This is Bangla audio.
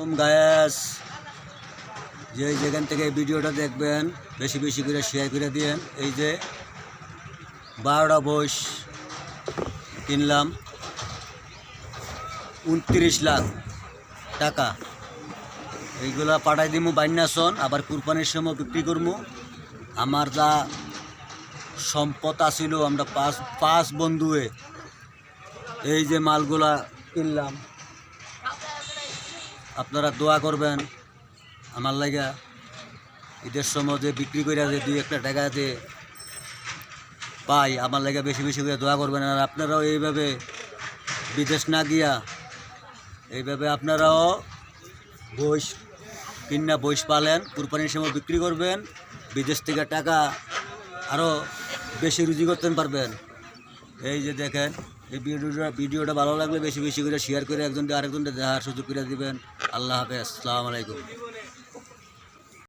আলাইকুম গায়েস, যেখান থেকে ভিডিওটা দেখবেন বেশি বেশি করে শেয়ার করে দিয়েন। এই যে 12টা বইস কিনলাম 29 লাখ টাকা। এইগুলা পাঠাই দিমু বাইনাসন, আবার কুরবানির সময় বিক্রি করবো। আমার যা সম্পদ আছিল, আমরা পাঁচ বন্ধুয়ে এই যে মালগুলা কিনলাম। আপনারা দোয়া করবেন আমার লাগা, ঈদের সময় যে বিক্রি করে যে 2-1 টাকা যে পাই, আমার লাগা বেশি বেশি করে দোয়া করবেন। আর আপনারাও এইভাবে বিদেশ না গিয়া এইভাবে আপনারাও বইস কিনা বইস পালেন, কুরবানির সময় বিক্রি করবেন, বিদেশ থেকে টাকা আরও বেশি রুজি করতে পারবেন। এই যে দেখেন, এই ভিডিওটা ভালো লাগলে বেশি বেশি করে শেয়ার করে একজনকে আরেকজনকে দেখার সুযোগ করে দিবেন। আল্লাহ হাফেজ, আসসালামু আলাইকুম।